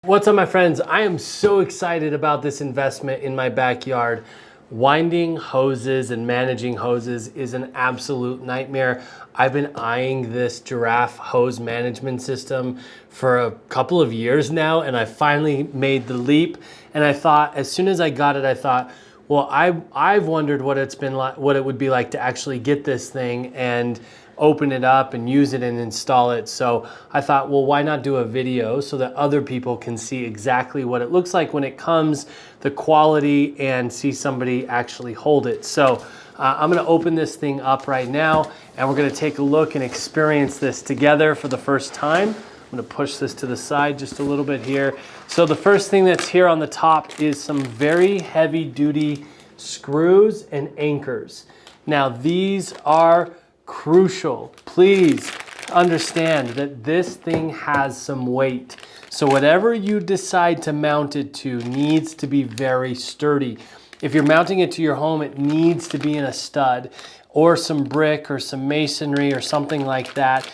What's up, my friends? I am so excited about this investment in my backyard. Winding hoses and managing hoses is an absolute nightmare. I've been eyeing this Giraffe hose management system for a couple of years now, and I finally made the leap. And I thought, as soon as I got it, I thought, well, I've wondered what it's been like, what it would be like to actually get this thing and open it up and use it and install it. So I thought, well, why not do a video so that other people can see exactly what it looks like when it comes, the quality, and see somebody actually hold it. So I'm gonna open this thing up right now, and we're gonna take a look and experience this together for the first time. I'm gonna push this to the side just a little bit here. So the first thing that's here on the top is some very heavy duty screws and anchors. Now these are crucial. Please understand that this thing has some weight. So whatever you decide to mount it to needs to be very sturdy. If you're mounting it to your home, it needs to be in a stud or some brick or some masonry or something like that.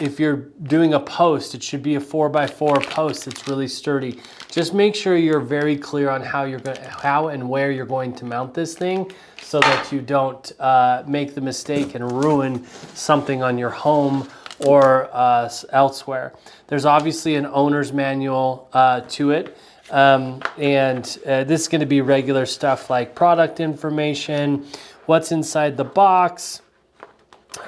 If you're doing a post, it should be a 4x4 post. It's really sturdy. Just make sure you're very clear on how and where you're going to mount this thing, so that you don't make the mistake and ruin something on your home or elsewhere. There's obviously an owner's manual to it. This is going to be regular stuff like product information, what's inside the box,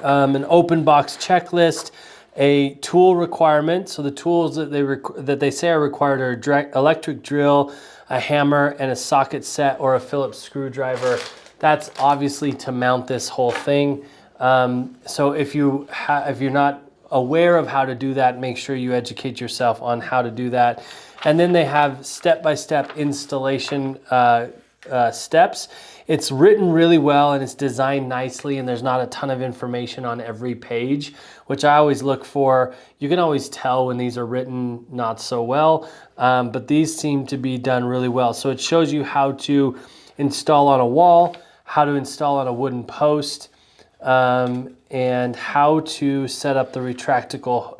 an open box checklist, a tool requirement. So the tools that they say are required are electric drill, a hammer, and a socket set or a Phillips screwdriver. That's obviously to mount this whole thing. So if you're not aware of how to do that, make sure you educate yourself on how to do that. And then they have step-by-step installation steps. It's written really well and it's designed nicely, and there's not a ton of information on every page, which I always look for. You can always tell when these are written not so well, but these seem to be done really well. So it shows you how to install on a wall, how to install on a wooden post, and how to set up the retractable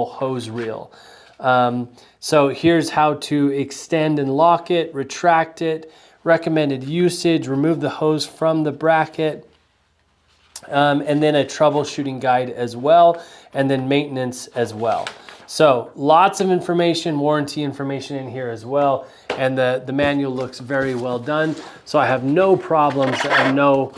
hose reel. So here's how to extend and lock it, retract it, recommended usage, remove the hose from the bracket, and then a troubleshooting guide as well, and then maintenance as well. So lots of information, warranty information in here as well, and the manual looks very well done. So I have no problems and no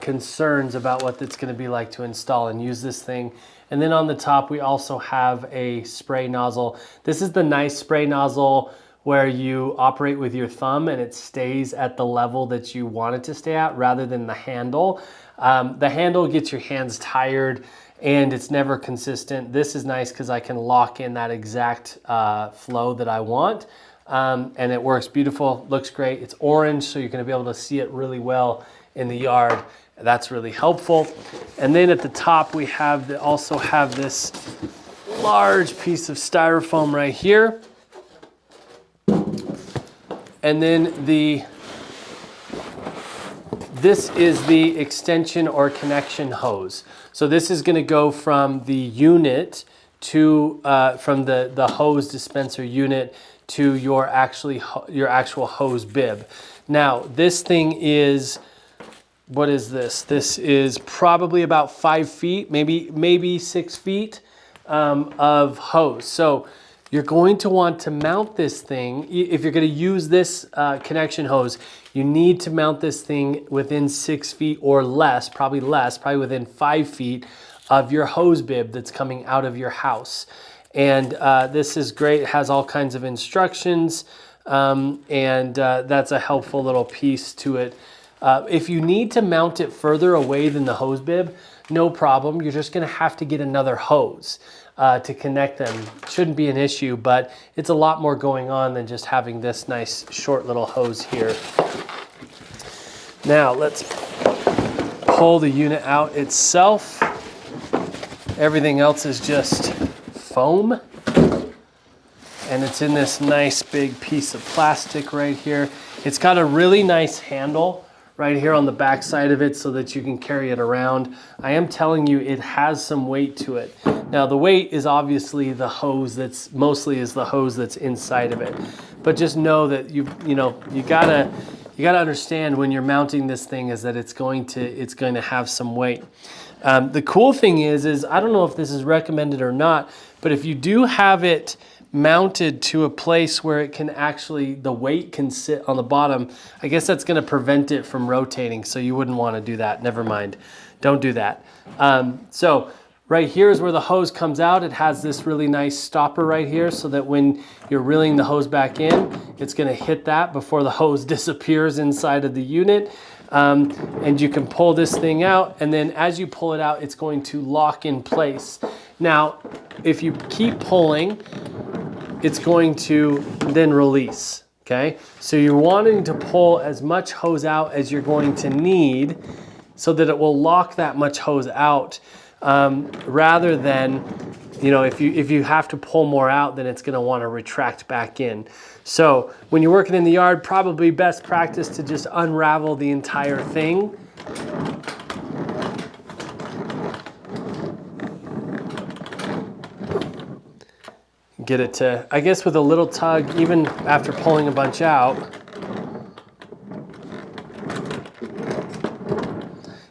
concerns about what it's going to be like to install and use this thing. And then on the top, we also have a spray nozzle. This is the nice spray nozzle where you operate with your thumb and it stays at the level that you want it to stay at rather than the handle. The handle gets your hands tired and it's never consistent. This is nice because I can lock in that exact flow that I want. And it works beautiful, looks great. It's orange, so you're gonna be able to see it really well in the yard. That's really helpful. And then at the top, we also have this large piece of styrofoam right here. And then this is the extension or connection hose. So this is gonna go from the unit to, from the hose dispenser unit to your actual hose bib. Now, this thing is, what is this? This is probably about 5 feet, maybe 6 feet of hose. So you're going to want to mount this thing. If you're going to use this connection hose, you need to mount this thing within 6 feet or less, probably within 5 feet of your hose bib that's coming out of your house. And this is great. It has all kinds of instructions, and that's a helpful little piece to it. If you need to mount it further away than the hose bib, no problem. You're just gonna have to get another hose to connect them. Shouldn't be an issue, but it's a lot more going on than just having this nice short little hose here. Now let's pull the unit out itself. Everything else is just foam. And it's in this nice big piece of plastic right here. It's got a really nice handle right here on the back side of it so that you can carry it around. I am telling you, it has some weight to it. Now the weight is obviously the hose that's mostly is the hose that's inside of it. But just know that you gotta understand when you're mounting this thing is that it's going to have some weight. The cool thing is I don't know if this is recommended or not, but if you do have it mounted to a place where it can actually, the weight can sit on the bottom, I guess that's going to prevent it from rotating. So you wouldn't want to do that. Never mind. Don't do that. So right here is where the hose comes out. It has this really nice stopper right here so that when you're reeling the hose back in, it's going to hit that before the hose disappears inside of the unit. And you can pull this thing out, and then as you pull it out, it's going to lock in place. Now, if you keep pulling, it's going to then release, okay? So you're wanting to pull as much hose out as you're going to need so that it will lock that much hose out, rather than, if you have to pull more out, then it's going to want to retract back in. So when you're working in the yard, probably best practice to just unravel the entire thing. Get it to, I guess with a little tug, even after pulling a bunch out.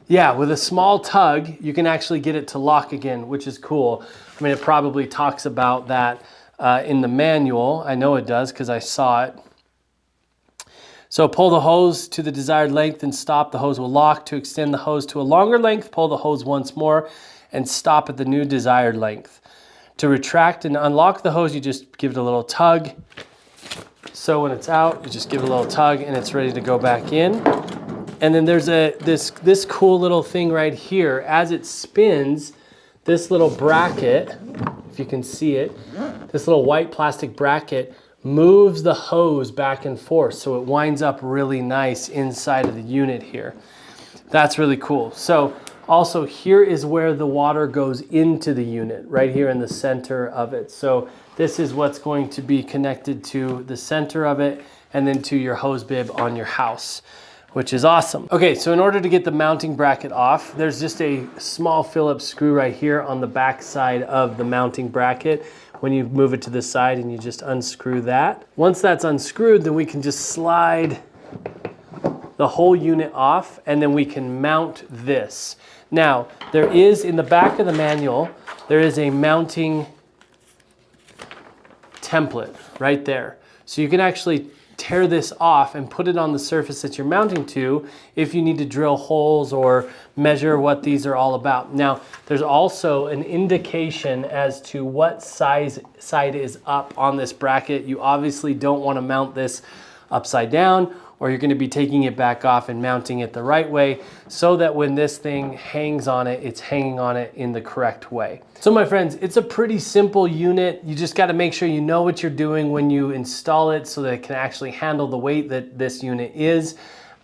Yeah, with a small tug, you can actually get it to lock again, which is cool. I mean, it probably talks about that in the manual. I know it does because I saw it. So pull the hose to the desired length and stop. The hose will lock. To extend the hose to a longer length, pull the hose once more and stop at the new desired length. To retract and unlock the hose, you just give it a little tug. So when it's out, you just give it a little tug and it's ready to go back in. And then there's this cool little thing right here. As it spins, this little bracket, if you can see it, this little white plastic bracket moves the hose back and forth. So it winds up really nice inside of the unit here. That's really cool. So also here is where the water goes into the unit, right here in the center of it. So this is what's going to be connected to the center of it and then to your hose bib on your house, which is awesome. Okay, so in order to get the mounting bracket off, there's just a small Phillips screw right here on the back side of the mounting bracket. When you move it to the side and you just unscrew that. Once that's unscrewed, then we can just slide the whole unit off and then we can mount this. Now, there is in the back of the manual, there is a mounting template right there. So you can actually tear this off and put it on the surface that you're mounting to if you need to drill holes or measure what these are all about. Now, there's also an indication as to what side is up on this bracket. You obviously don't want to mount this upside down, or you're going to be taking it back off and mounting it the right way so that when this thing hangs on it, it's hanging on it in the correct way. So my friends, it's a pretty simple unit. You just got to make sure you know what you're doing when you install it so that it can actually handle the weight that this unit is.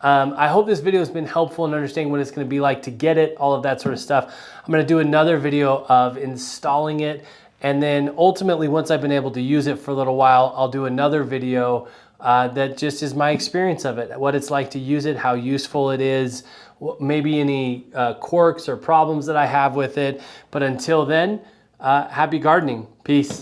I hope this video has been helpful in understanding what it's going to be like to get it, all of that sort of stuff. I'm going to do another video of installing it, and then ultimately once I've been able to use it for a little while, I'll do another video that just is my experience of it, what it's like to use it, how useful it is, maybe any quirks or problems that I have with it. But until then, happy gardening. Peace.